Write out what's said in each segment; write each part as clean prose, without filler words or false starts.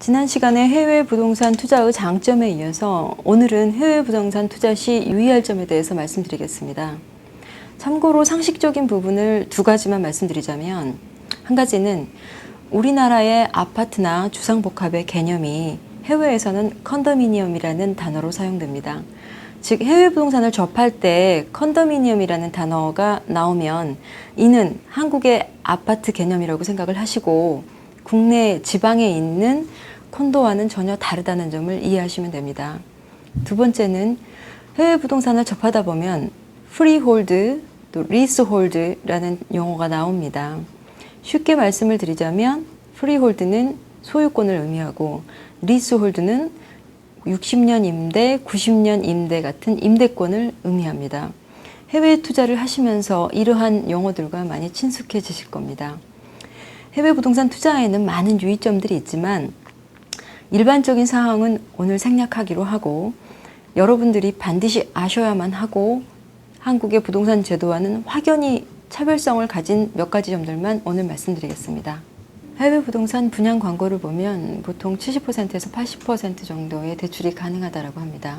지난 시간에 해외 부동산 투자의 장점에 이어서 오늘은 해외 부동산 투자 시 유의할 점에 대해서 말씀드리겠습니다. 참고로 상식적인 부분을 두 가지만 말씀드리자면, 한 가지는 우리나라의 아파트나 주상복합의 개념이 해외에서는 컨도미니엄이라는 단어로 사용됩니다. 즉, 해외 부동산을 접할 때 컨도미니엄이라는 단어가 나오면 이는 한국의 아파트 개념이라고 생각을 하시고 국내 지방에 있는 콘도와는 전혀 다르다는 점을 이해하시면 됩니다. 두 번째는 해외 부동산을 접하다 보면 프리홀드, 또 리스홀드라는 용어가 나옵니다. 쉽게 말씀을 드리자면 프리홀드는 소유권을 의미하고 리스홀드는 60년 임대, 90년 임대 같은 임대권을 의미합니다. 해외 투자를 하시면서 이러한 용어들과 많이 친숙해지실 겁니다. 해외 부동산 투자에는 많은 유의점들이 있지만 일반적인 사항은 오늘 생략하기로 하고, 여러분들이 반드시 아셔야만 하고 한국의 부동산 제도와는 확연히 차별성을 가진 몇 가지 점들만 오늘 말씀드리겠습니다. 해외 부동산 분양 광고를 보면 보통 70%에서 80% 정도의 대출이 가능하다고 합니다.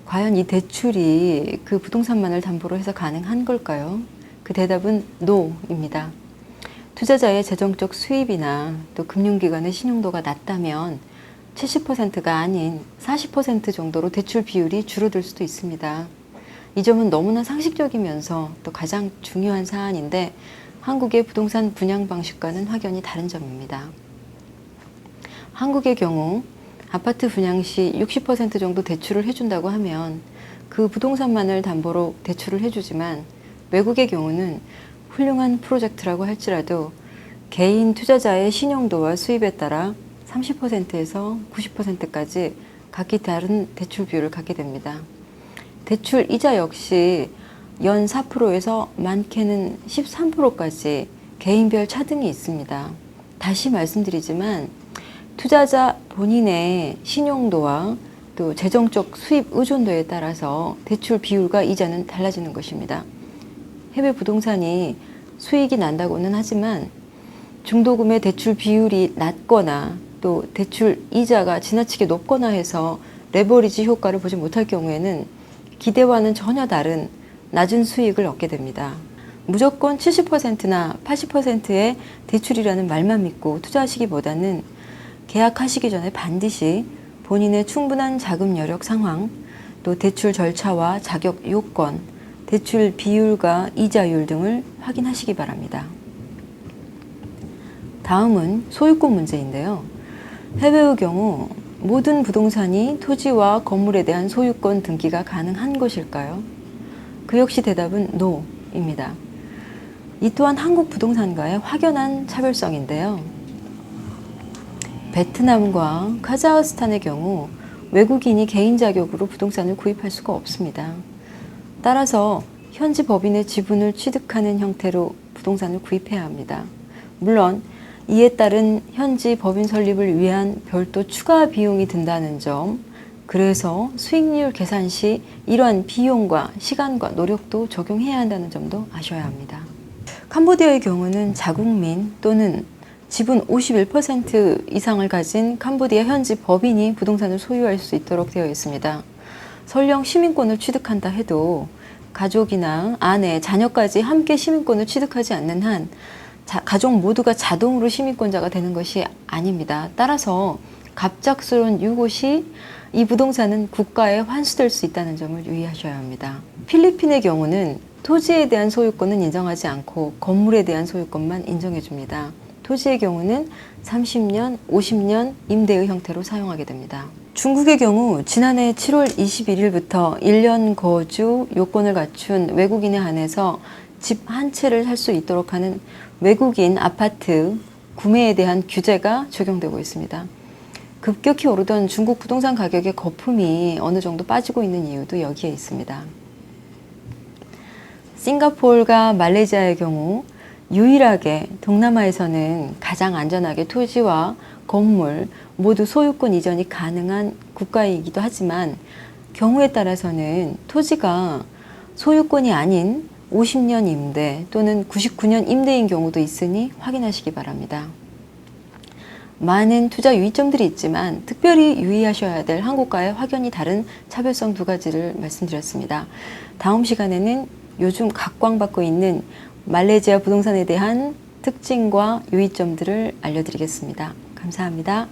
과연 이 대출이 그 부동산만을 담보로 해서 가능한 걸까요? 그 대답은 NO입니다. 투자자의 재정적 수입이나 또 금융기관의 신용도가 낮다면 70%가 아닌 40% 정도로 대출 비율이 줄어들 수도 있습니다. 이 점은 너무나 상식적이면서 또 가장 중요한 사안인데 한국의 부동산 분양 방식과는 확연히 다른 점입니다. 한국의 경우 아파트 분양 시 60% 정도 대출을 해준다고 하면 그 부동산만을 담보로 대출을 해주지만, 외국의 경우는 훌륭한 프로젝트라고 할지라도 개인 투자자의 신용도와 수입에 따라 30%에서 90%까지 각기 다른 대출 비율을 갖게 됩니다. 대출 이자 역시 연 4%에서 많게는 13%까지 개인별 차등이 있습니다. 다시 말씀드리지만 투자자 본인의 신용도와 또 재정적 수입 의존도에 따라서 대출 비율과 이자는 달라지는 것입니다. 해외 부동산이 수익이 난다고는 하지만 중도금의 대출 비율이 낮거나 또 대출 이자가 지나치게 높거나 해서 레버리지 효과를 보지 못할 경우에는 기대와는 전혀 다른 낮은 수익을 얻게 됩니다. 무조건 70%나 80%의 대출이라는 말만 믿고 투자하시기보다는 계약하시기 전에 반드시 본인의 충분한 자금 여력 상황, 또 대출 절차와 자격 요건, 대출 비율과 이자율 등을 확인하시기 바랍니다. 다음은 소유권 문제인데요. 해외의 경우 모든 부동산이 토지와 건물에 대한 소유권 등기가 가능한 것일까요? 그 역시 대답은 NO입니다. 이 또한 한국 부동산과의 확연한 차별성인데요. 베트남과 카자흐스탄의 경우 외국인이 개인 자격으로 부동산을 구입할 수가 없습니다. 따라서 현지 법인의 지분을 취득하는 형태로 부동산을 구입해야 합니다. 물론 이에 따른 현지 법인 설립을 위한 별도 추가 비용이 든다는 점, 그래서 수익률 계산 시 이러한 비용과 시간과 노력도 적용해야 한다는 점도 아셔야 합니다. 캄보디아의 경우는 자국민 또는 지분 51% 이상을 가진 캄보디아 현지 법인이 부동산을 소유할 수 있도록 되어 있습니다. 설령 시민권을 취득한다 해도 가족이나 아내, 자녀까지 함께 시민권을 취득하지 않는 한 가족 모두가 자동으로 시민권자가 되는 것이 아닙니다. 따라서 갑작스러운 유고 시 이 부동산은 국가에 환수될 수 있다는 점을 유의하셔야 합니다. 필리핀의 경우는 토지에 대한 소유권은 인정하지 않고 건물에 대한 소유권만 인정해 줍니다. 토지의 경우는 30년, 50년 임대의 형태로 사용하게 됩니다. 중국의 경우 지난해 7월 21일부터 1년 거주 요건을 갖춘 외국인에 한해서 집 한 채를 살 수 있도록 하는 외국인 아파트 구매에 대한 규제가 적용되고 있습니다. 급격히 오르던 중국 부동산 가격의 거품이 어느 정도 빠지고 있는 이유도 여기에 있습니다. 싱가포르가 말레이시아의 경우 유일하게 동남아에서는 가장 안전하게 토지와 건물 모두 소유권 이전이 가능한 국가이기도 하지만, 경우에 따라서는 토지가 소유권이 아닌 50년 임대 또는 99년 임대인 경우도 있으니 확인하시기 바랍니다. 많은 투자 유의점들이 있지만 특별히 유의하셔야 될 한국과의 확연히 다른 차별성 두 가지를 말씀드렸습니다. 다음 시간에는 요즘 각광받고 있는 말레이시아 부동산에 대한 특징과 유의점들을 알려드리겠습니다. 감사합니다.